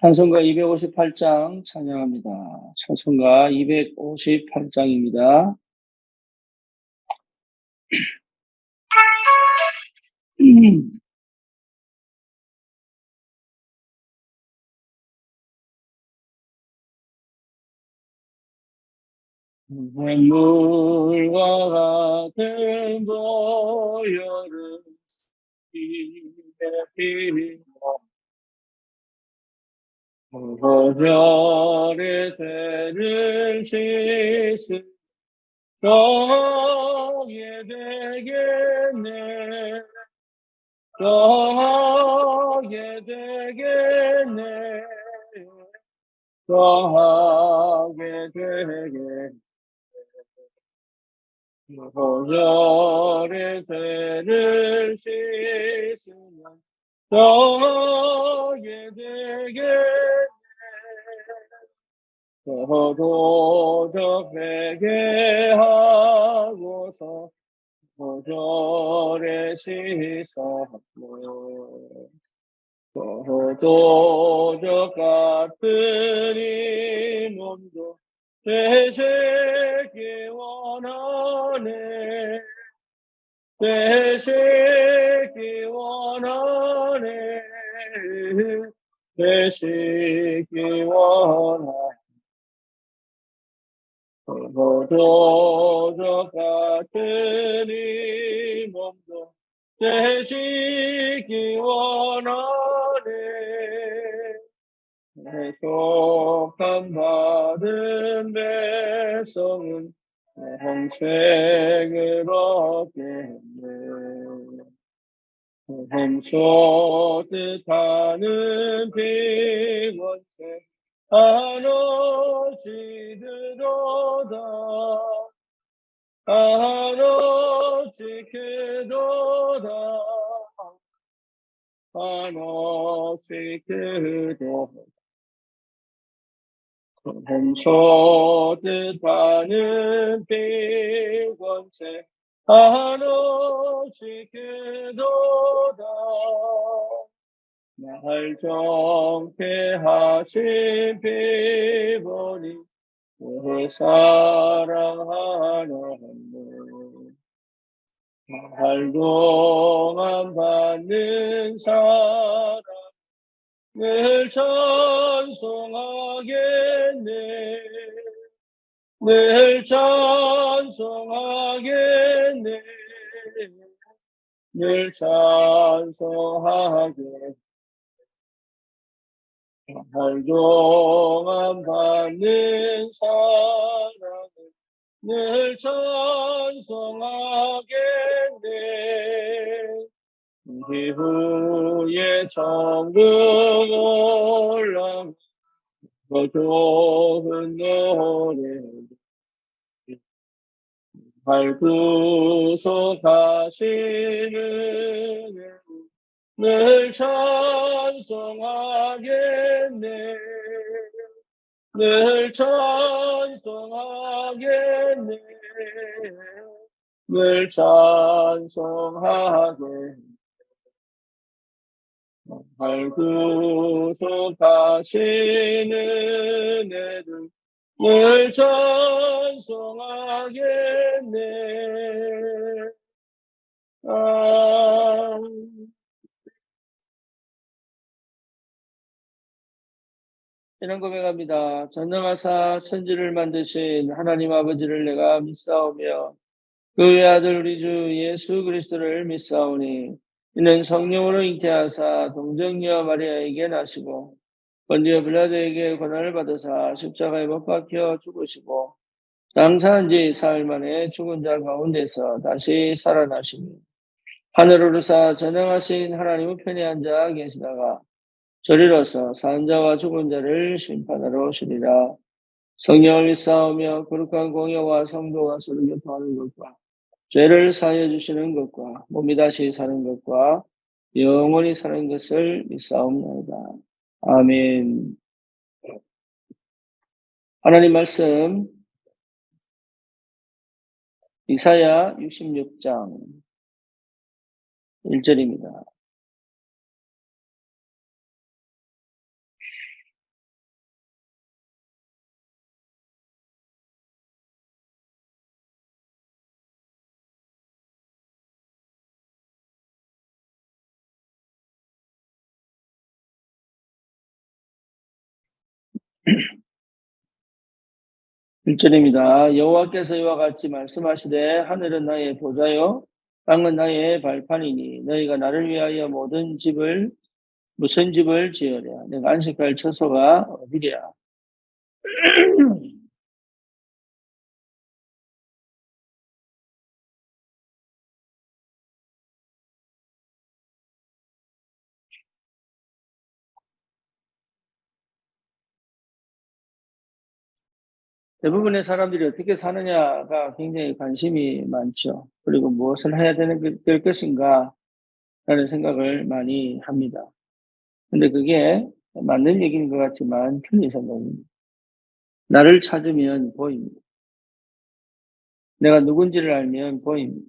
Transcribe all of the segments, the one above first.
찬송가 258장 찬양합니다. 찬송가 258장입니다. 물과 같은 보혈은 피에 보혈의 죄를 씻으 정하게 되겠네. 정하게 되겠네. 정하게 되겠네. 보혈의 죄를 씻으면 정하게 되겠네. 저도 회개하고서 보혈에 씻었고 저도 같은 이 몸도 되시기 원하네. 되시기 원하네. 되시기 원하네. 저도 같은 이 몸도 되시기 원하네. 속한 받은 백성은 형책을 얻겠네. 훔쳐 뜻하는 비원책 한없이그도다. 한없이그도다. 한없이그도다. 훔쳐 뜻하는 비원책 한없이그도다. 날 정케하신 피보니 사랑하노니 날 동안 받는 사랑 늘 찬송하겠네. 늘 찬송하겠네. 늘 찬송하겠네. 날 동안 받는 사랑을 늘 찬송하겠네. 이후에 천국 올라가 더 좋은 노래 구속하시는 늘 찬송하겠네. 늘 찬송하겠네. 늘 찬송하겠네. 구속하시는 애들 늘 찬송하겠네. 이런 고백합니다. 전능하사 천지를 만드신 하나님 아버지를 내가 믿사오며 그의 아들 우리 주 예수 그리스도를 믿사오니 이는 성령으로 잉태하사 동정녀 마리아에게 나시고 본디오 빌라도에게 고난을 받으사 십자가에 못 박혀 죽으시고 장사한 지 사흘 만에 죽은 자 가운데서 다시 살아나시니 하늘을 오르사 전능하신 하나님 우편에 앉아 계시다가 저리로서 산 자와 죽은 자를 심판하러 오시리라. 성령을 믿사오며 거룩한 공예와 성도와 서로 교통하는 것과 죄를 사하여 주시는 것과 몸이 다시 사는 것과 영원히 사는 것을 믿사옵나이다. 아멘. 하나님 말씀 이사야 66장 1절입니다. 1절입니다. 여호와께서 이와 같이 말씀하시되 하늘은 나의 보좌요 땅은 나의 발판이니 너희가 나를 위하여 무슨 집을 지으랴. 내가 안식할 처소가 어디랴. 대부분의 사람들이 어떻게 사느냐가 굉장히 관심이 많죠. 그리고 무엇을 해야 될 것인가 라는 생각을 많이 합니다. 근데 그게 맞는 얘기인 것 같지만 틀린 생각입니다. 나를 찾으면 보입니다. 내가 누군지를 알면 보입니다.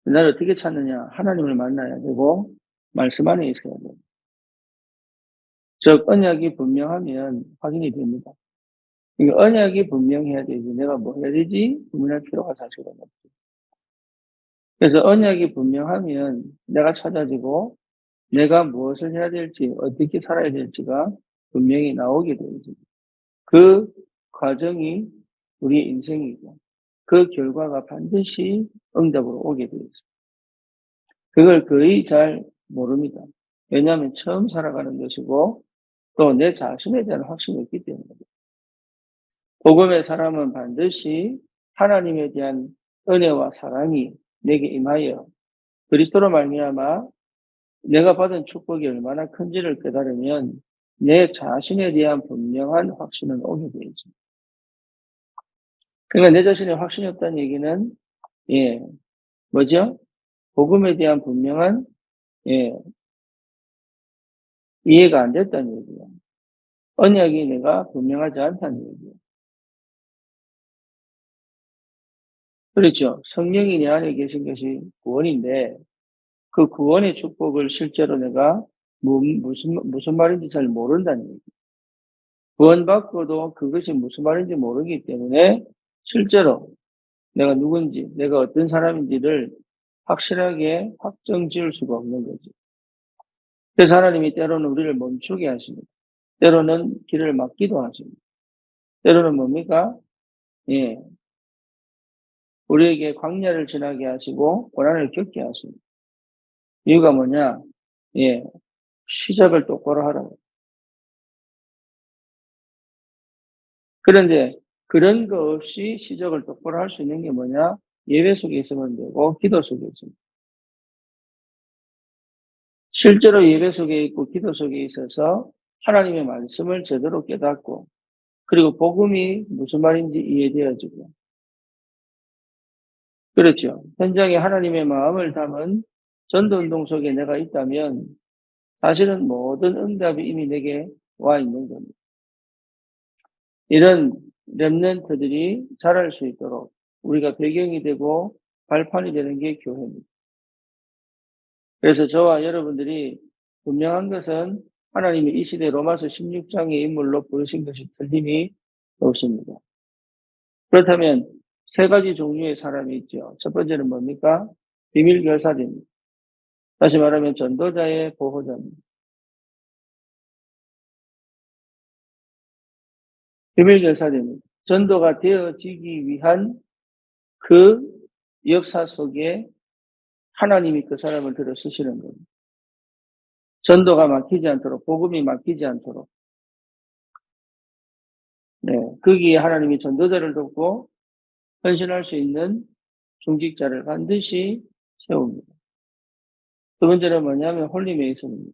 나를 어떻게 찾느냐? 하나님을 만나야 되고 말씀 안에 있어야 돼요. 즉 언약이 분명하면 확인이 됩니다. 그러니까 언약이 분명해야 되지 내가 뭐 해야 되지? 고민할 필요가 사실은 없죠. 그래서 언약이 분명하면 내가 찾아지고 내가 무엇을 해야 될지 어떻게 살아야 될지가 분명히 나오게 되죠. 그 과정이 우리 인생이고 그 결과가 반드시 응답으로 오게 되어 있습니다. 그걸 거의 잘 모릅니다. 왜냐하면 처음 살아가는 것이고 또 내 자신에 대한 확신이 없기 때문입니다. 복음의 사람은 반드시 하나님에 대한 은혜와 사랑이 내게 임하여 그리스도로 말미암아 내가 받은 축복이 얼마나 큰지를 깨달으면 내 자신에 대한 분명한 확신은 오게 되죠. 그러니까 내 자신의 확신이 없다는 얘기는 예, 뭐죠? 복음에 대한 분명한 예, 이해가 안 됐다는 얘기예요. 언약이 내가 분명하지 않다는 얘기예요. 그렇죠. 성령이 내 안에 계신 것이 구원인데 그 구원의 축복을 실제로 내가 무슨 말인지 잘 모른다는 얘기예요. 구원받고도 그것이 무슨 말인지 모르기 때문에 실제로 내가 누군지, 내가 어떤 사람인지를 확실하게 확정 지을 수가 없는 거죠. 그래서 하나님이 때로는 우리를 멈추게 하십니다. 때로는 길을 막기도 하십니다. 때로는 뭡니까? 예, 우리에게 광야를 지나게 하시고 고난을 겪게 하십니다. 이유가 뭐냐? 예, 시작을 똑바로 하라고. 그런데 그런 거 없이 시작을 똑바로 할 수 있는 게 뭐냐? 예배 속에 있으면 되고 기도 속에 있으면. 실제로 예배 속에 있고 기도 속에 있어서 하나님의 말씀을 제대로 깨닫고 그리고 복음이 무슨 말인지 이해되어지고 그렇죠. 현장에 하나님의 마음을 담은 전도운동 속에 내가 있다면 사실은 모든 응답이 이미 내게 와 있는 겁니다. 이런 렘넌트들이 자랄 수 있도록 우리가 배경이 되고 발판이 되는 게 교회입니다. 그래서 저와 여러분들이 분명한 것은 하나님이 이 시대 로마서 16장의 인물로 부르신 것이 틀림이 없습니다. 그렇다면 세 가지 종류의 사람이 있죠. 첫 번째는 뭡니까? 비밀 결사입니다. 다시 말하면 전도자의 보호자입니다. 비밀 결사입니다. 전도가 되어지기 위한 그 역사 속에 하나님이 그 사람을 들어 쓰시는 겁니다. 전도가 막히지 않도록, 복음이 막히지 않도록. 네, 거기에 하나님이 전도자를 돕고 헌신할 수 있는 중직자를 반드시 세웁니다. 두 번째는 뭐냐면 홀리메이슨입니다.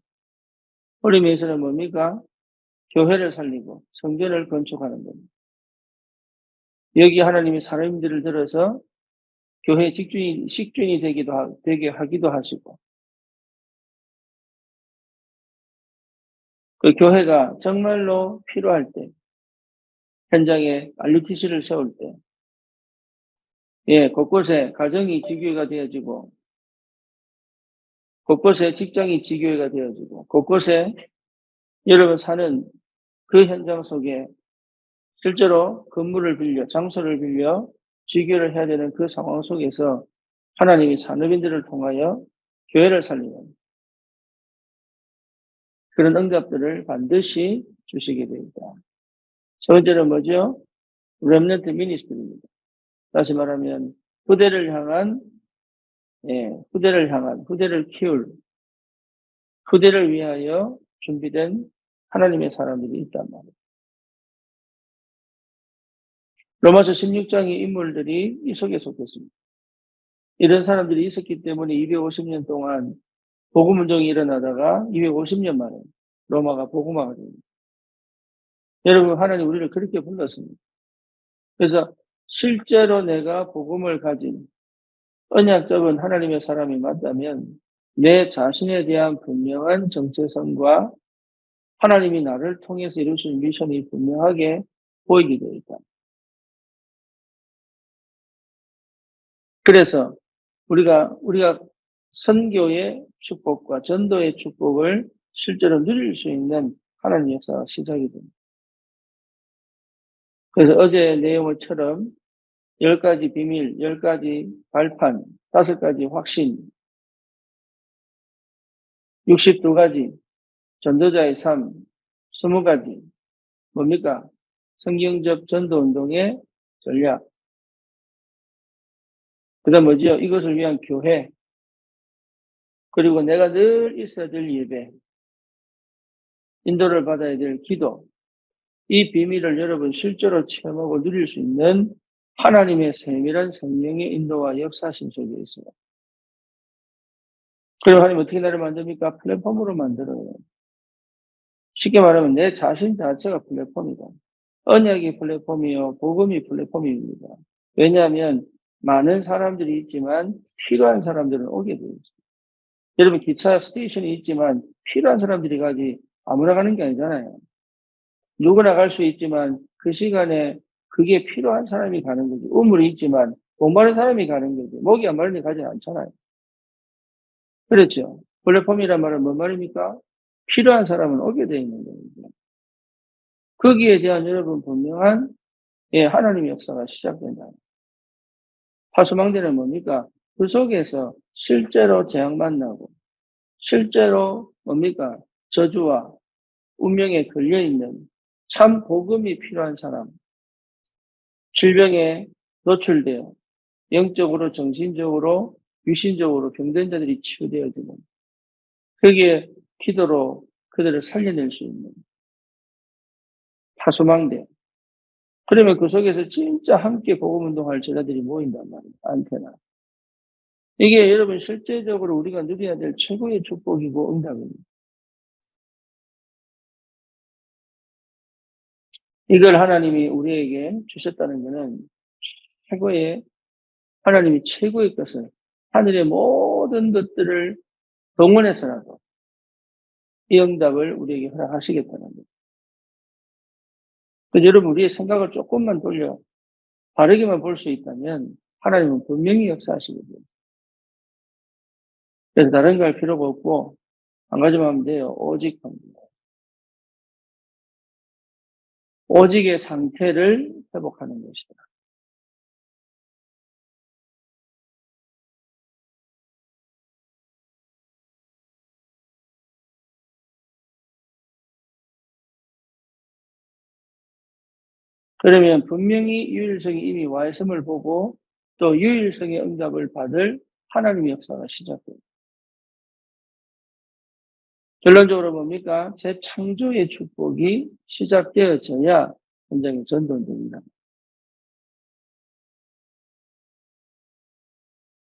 홀리메이슨은 뭡니까? 교회를 살리고 성전을 건축하는 겁니다. 여기 하나님이 사람들을 들어서 교회 식주인이 되게 하기도 하시고 그 교회가 정말로 필요할 때 현장에 RUTC를 세울 때 예, 곳곳에 가정이 지교회가 되어지고 곳곳에 직장이 지교회가 되어지고 곳곳에 여러분 사는 그 현장 속에 실제로 건물을 빌려 장소를 빌려 지교를 해야 되는 그 상황 속에서 하나님이 산업인들을 통하여 교회를 살리는 그런 응답들을 반드시 주시게 됩니다. 첫 번째는 뭐죠? 렘넌트 미니스트리입니다. 다시 말하면 후대를 향한 후대를 키울 후대를 위하여 준비된 하나님의 사람들이 있단 말이에요. 로마서 16장의 인물들이 이 속에 속했습니다. 이런 사람들이 있었기 때문에 250년 동안 복음 운동이 일어나다가 250년 만에 로마가 복음화가 됩니다. 여러분, 하나님 우리를 그렇게 불렀습니다. 그래서 실제로 내가 복음을 가진 언약적인 하나님의 사람이 맞다면 내 자신에 대한 분명한 정체성과 하나님이 나를 통해서 이루실 미션이 분명하게 보이게 되어 있다. 그래서 우리가 선교의 축복과 전도의 축복을 실제로 누릴 수 있는 하나님의 역사가 시작이 됩니다. 그래서 어제 내용처럼 10가지 비밀, 10가지 발판, 5가지 확신, 62가지 전도자의 삶, 20가지 뭡니까? 성경적 전도운동의 전략. 그 다음 뭐지요? 이것을 위한 교회. 그리고 내가 늘 있어야 될 예배. 인도를 받아야 될 기도. 이 비밀을 여러분 실제로 체험하고 누릴 수 있는 하나님의 세밀한 성령의 인도와 역사심 속에 있어요. 그리고 하나님 어떻게 나를 만듭니까? 플랫폼으로 만들어요. 쉽게 말하면 내 자신 자체가 플랫폼이다. 언약이 플랫폼이요, 복음이 플랫폼입니다. 왜냐하면 많은 사람들이 있지만 필요한 사람들은 오게 되어 있어요. 여러분 기차 스테이션이 있지만 필요한 사람들이 가지 아무나 가는 게 아니잖아요. 누구나 갈 수 있지만 그 시간에 그게 필요한 사람이 가는 거지. 우물이 있지만 목 마른 사람이 가는 거지. 목이 안 마른데 가지 않잖아요. 그렇죠. 플랫폼이란 말은 뭔 말입니까? 필요한 사람은 오게 되어 있는 겁니다. 거기에 대한 여러분 분명한 하나님의 역사가 시작된다. 파수망대는 뭡니까? 그 속에서 실제로 재앙 만나고 실제로 뭡니까? 저주와 운명에 걸려있는 참 복음이 필요한 사람, 질병에 노출되어 영적으로, 정신적으로, 육신적으로 병든 자들이 치유되어지는 거기에 기도로 그들을 살려낼 수 있는 파수망대. 그러면 그 속에서 진짜 함께 복음운동할 제자들이 모인단 말이에요. 안테나. 이게 여러분 실제적으로 우리가 누려야 될 최고의 축복이고 응답입니다. 이걸 하나님이 우리에게 주셨다는 것은 하나님이 최고의 것을 하늘의 모든 것들을 동원해서라도 이 응답을 우리에게 허락하시겠다는 거예요. 그래서 여러분 우리의 생각을 조금만 돌려 바르게만 볼 수 있다면 하나님은 분명히 역사하시거든요. 그래서 다른 거 할 필요가 없고 한 가지만 하면 돼요. 오직 합니다. 오직의 상태를 회복하는 것이다. 그러면 분명히 유일성이 이미 와 있음을 보고 또 유일성의 응답을 받을 하나님의 역사가 시작돼요. 결론적으로 뭡니까? 재창조의 축복이 시작되어져야 현장의 전도운동입니다.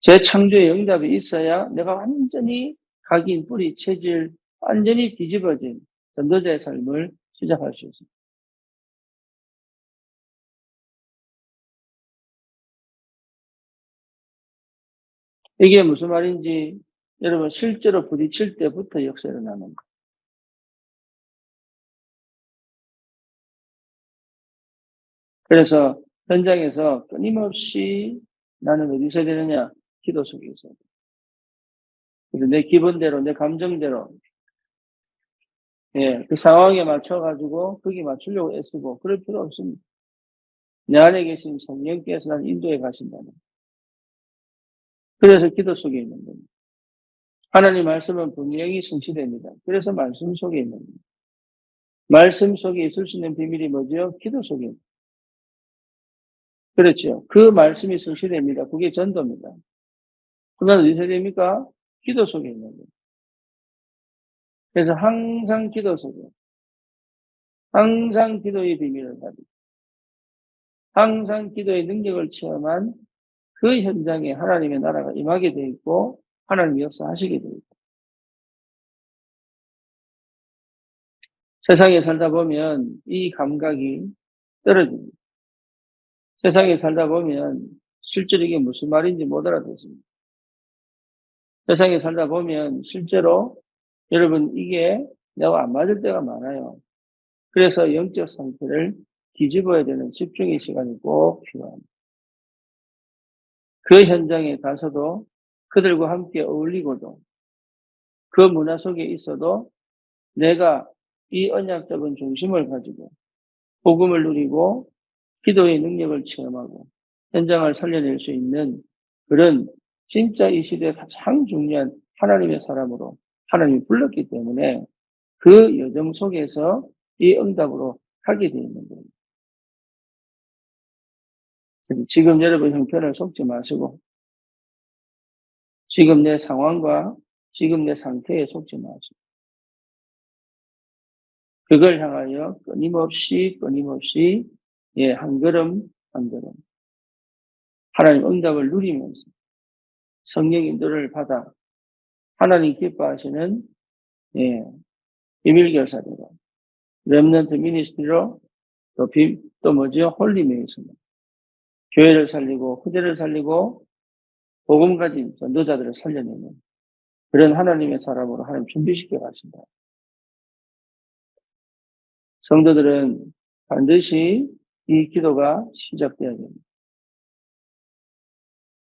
재창조의 응답이 있어야 내가 완전히 각인, 뿌리, 체질, 완전히 뒤집어진 전도자의 삶을 시작할 수 있습니다. 이게 무슨 말인지 여러분 실제로 부딪힐 때부터 역사 일어나는 거예요. 그래서 현장에서 끊임없이 나는 어디서 해야 되느냐? 기도 속에 있어야 돼. 그래서 내 기분대로, 내 감정대로, 그 상황에 맞춰가지고 거기 맞추려고 애쓰고 그럴 필요 없습니다. 내 안에 계신 성령께서 나를 인도해 가신다는. 그래서 기도 속에 있는 겁니다. 하나님 말씀은 분명히 성취됩니다. 그래서 말씀 속에 있는 겁니다. 말씀 속에 있을 수 있는 비밀이 뭐죠? 기도 속에. 그렇죠. 그 말씀이 성취됩니다. 그게 전도입니다. 그러면 어디서 됩니까? 기도 속에 있는 거예요. 그래서 항상 기도 속에, 항상 기도의 비밀을 가지고, 항상 기도의 능력을 체험한 그 현장에 하나님의 나라가 임하게 되어 있고, 하나님이 역사하시게 되어 있고. 세상에 살다 보면 이 감각이 떨어집니다. 세상에 살다 보면 실제로 이게 무슨 말인지 못 알아듣습니다. 세상에 살다 보면 실제로 여러분 이게 내가 안 맞을 때가 많아요. 그래서 영적 상태를 뒤집어야 되는 집중의 시간이 꼭 필요합니다. 그 현장에 가서도 그들과 함께 어울리고도 그 문화 속에 있어도 내가 이 언약적인 중심을 가지고 복음을 누리고 기도의 능력을 체험하고 현장을 살려낼 수 있는 그런 진짜 이 시대에 가장 중요한 하나님의 사람으로 하나님이 불렀기 때문에 그 여정 속에서 이 응답으로 하게 되어 있는 거예요. 지금 여러분 형편을 속지 마시고 지금 내 상황과 지금 내 상태에 속지 마시고 그걸 향하여 끊임없이 한 걸음 한 걸음 하나님 응답을 누리면서 성령 인도를 받아 하나님 기뻐하시는 예, 비밀교사대로 렘넌트 미니스트리로 또 뭐죠? 홀리메이스입니다. 교회를 살리고 후대를 살리고 복음 가진 전도자들을 살려내는 그런 하나님의 사람으로 하나님 준비시켜 가신다. 성도들은 반드시 이 기도가 시작돼야 됩니다.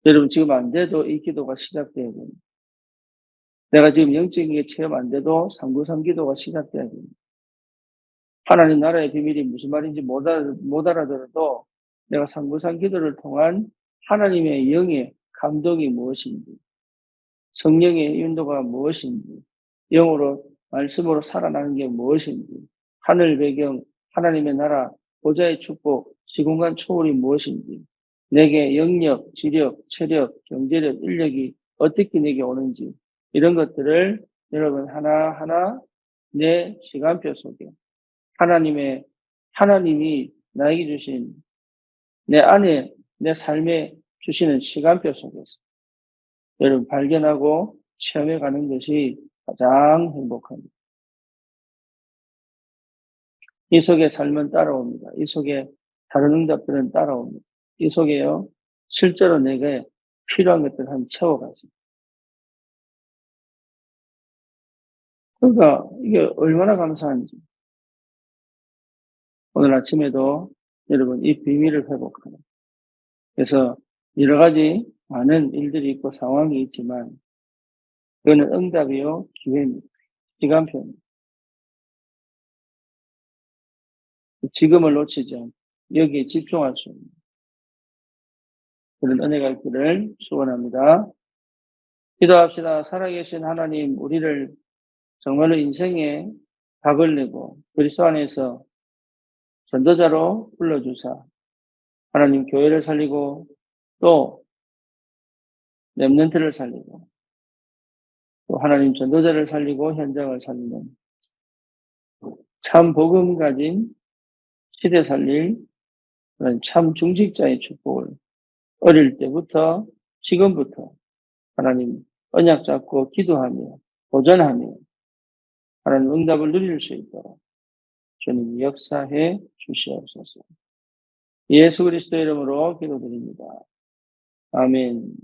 여러분 지금 안 돼도 이 기도가 시작돼야 됩니다. 내가 지금 영적인 게 체험 안 돼도 상구상 기도가 시작돼야 됩니다. 하나님 나라의 비밀이 무슨 말인지 못 알아들어도 내가 상구상 기도를 통한 하나님의 영의 감동이 무엇인지, 성령의 인도가 무엇인지, 영으로, 말씀으로 살아나는 게 무엇인지, 하늘 배경, 하나님의 나라, 보좌의 축복, 시공간 초월이 무엇인지, 내게 영력, 지력, 체력, 경제력, 인력이 어떻게 내게 오는지, 이런 것들을 여러분 하나하나 내 시간표 속에 하나님이 나에게 주신 내 안에 내 삶에 주시는 시간표 속에서 여러분 발견하고 체험해 가는 것이 가장 행복합니다. 이 속에 삶은 따라옵니다. 이 속에 다른 응답들은 따라옵니다. 이 속에요, 실제로 내게 필요한 것들을 한번 채워가지. 그러니까 이게 얼마나 감사한지. 오늘 아침에도 여러분 이 비밀을 회복하는. 그래서 여러 가지 많은 일들이 있고 상황이 있지만 그거는 응답이요, 기회입니다. 시간표입니다. 지금을 놓치지 않고 여기에 집중할 수 있는 그런 은혜가 있기를 축원합니다. 기도합시다. 살아계신 하나님, 우리를 정말로 인생에 답을 내고 그리스도 안에서 전도자로 불러주사 하나님 교회를 살리고 또 렘넌트를 살리고 또 하나님 전도자를 살리고 현장을 살리는 참 복음 가진 시대 살릴 그런 참 중직자의 축복을 어릴 때부터 지금부터 하나님 언약 잡고 기도하며 도전하며 하나님 응답을 누릴 수 있도록 주님 역사해 주시옵소서. 예수 그리스도 이름으로 기도드립니다. 아멘.